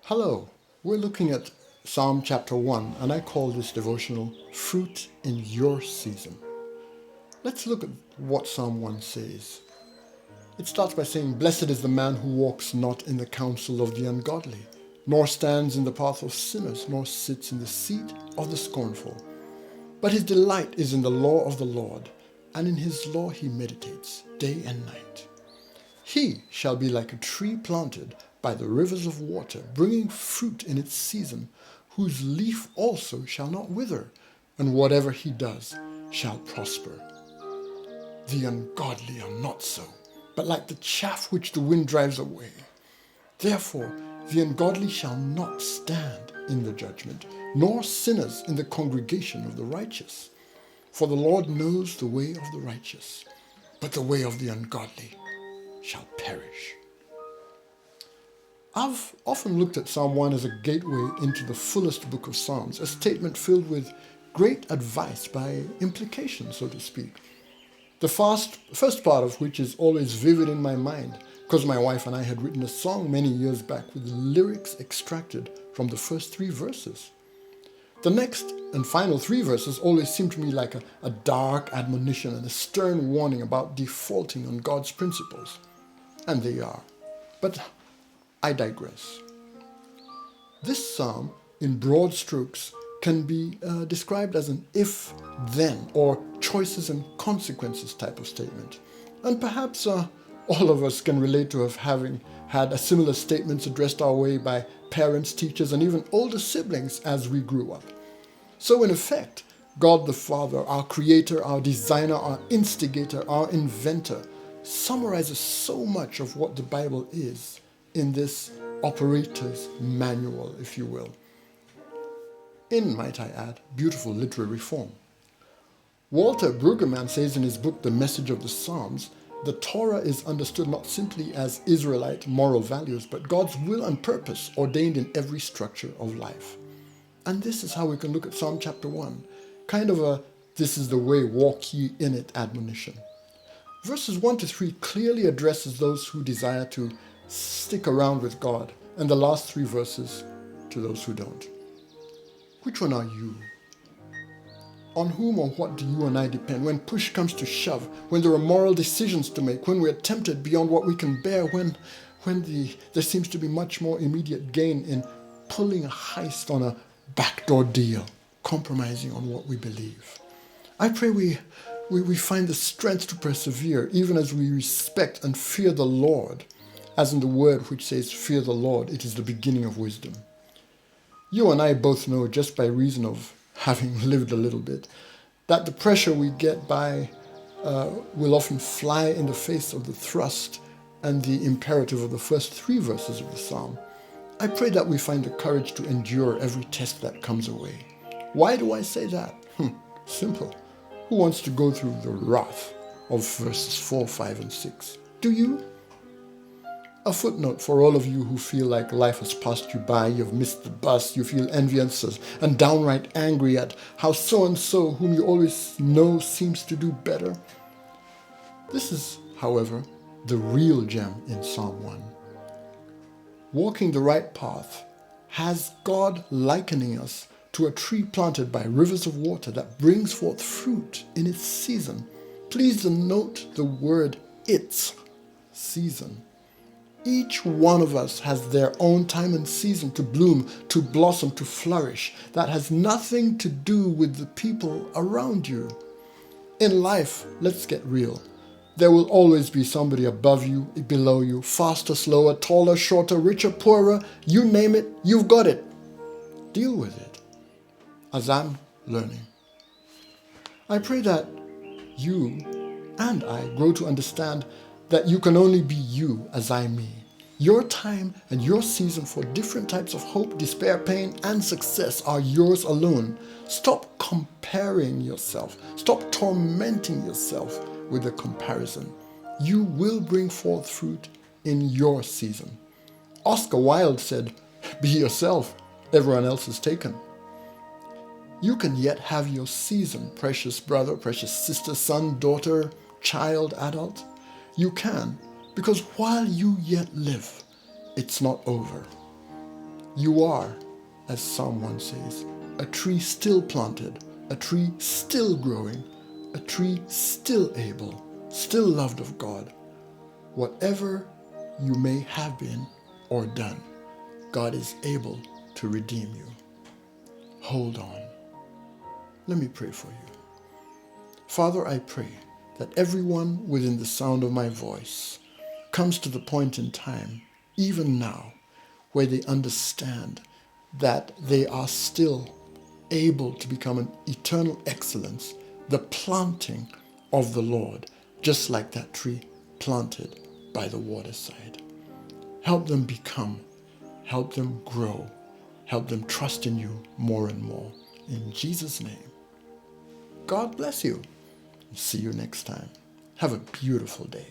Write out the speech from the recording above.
Hello, we're looking at Psalm chapter 1, and I call this devotional Fruit in Your Season. Let's look at what Psalm 1 says. It starts by saying, "Blessed is the man who walks not in the counsel of the ungodly, nor stands in the path of sinners, nor sits in the seat of the scornful. But his delight is in the law of the Lord, and in his law he meditates day and night. He shall be like a tree planted by the rivers of water, bringing fruit in its season, whose leaf also shall not wither, and whatever he does shall prosper. The ungodly are not so, but like the chaff which the wind drives away. Therefore, the ungodly shall not stand in the judgment, nor sinners in the congregation of the righteous. For the Lord knows the way of the righteous, but the way of the ungodly shall perish." I've often looked at Psalm 1 as a gateway into the fullest book of Psalms, a statement filled with great advice by implication, so to speak. The first part of which is always vivid in my mind, because my wife and I had written a song many years back with lyrics extracted from the first 3 verses. The next and final 3 verses always seem to me like a dark admonition and a stern warning about defaulting on God's principles. And they are. But I digress. This psalm, in broad strokes, can be described as an if-then or choices and consequences type of statement. And perhaps all of us can relate to having had a similar statements addressed our way by parents, teachers, and even older siblings as we grew up. So in effect, God the Father, our creator, our designer, our instigator, our inventor, summarizes so much of what the Bible is in this operator's manual, if you will. In, might I add, beautiful literary form. Walter Brueggemann says in his book, The Message of the Psalms, the Torah is understood not simply as Israelite moral values, but God's will and purpose ordained in every structure of life. And this is how we can look at Psalm chapter 1, kind of a "this is the way, walk ye in it" admonition. Verses 1 to 3 clearly addresses those who desire to stick around with God, and the last 3 verses to those who don't. Which one are you? On whom or what do you and I depend when push comes to shove, when there are moral decisions to make, when we're tempted beyond what we can bear, when there seems to be much more immediate gain in pulling a heist on a backdoor deal, compromising on what we believe? I pray we find the strength to persevere, even as we respect and fear the Lord, as in the word which says, "Fear the Lord, it is the beginning of wisdom." You and I both know, just by reason of having lived a little bit, that the pressure we get by will often fly in the face of the thrust and the imperative of the first 3 verses of the psalm. I pray that we find the courage to endure every test that comes away. Why do I say that? Simple. Who wants to go through the wrath of verses 4, 5, and 6? Do you? A footnote for all of you who feel like life has passed you by, you've missed the bus, you feel envious and downright angry at how so-and-so, whom you always know seems to do better. This is, however, the real gem in Psalm 1. Walking the right path has God likening us to a tree planted by rivers of water that brings forth fruit in its season. Please note the word "its" season. Each one of us has their own time and season to bloom, to blossom, to flourish. That has nothing to do with the people around you. In life, let's get real. There will always be somebody above you, below you, faster, slower, taller, shorter, richer, poorer. You name it, you've got it. Deal with it, as I'm learning. I pray that you and I grow to understand that you can only be you as I me. Your time and your season for different types of hope, despair, pain, and success are yours alone. Stop comparing yourself. Stop tormenting yourself with a comparison. You will bring forth fruit in your season. Oscar Wilde said, "Be yourself, everyone else is taken." You can yet have your season, precious brother, precious sister, son, daughter, child, adult. You can, because while you yet live, it's not over. You are, as Psalm 1 says, a tree still planted, a tree still growing, a tree still able, still loved of God. Whatever you may have been or done, God is able to redeem you. Hold on. Let me pray for you. Father, I pray that everyone within the sound of my voice comes to the point in time, even now, where they understand that they are still able to become an eternal excellence, the planting of the Lord, just like that tree planted by the waterside. Help them become, help them grow, help them trust in you more and more. In Jesus' name, God bless you. See you next time. Have a beautiful day.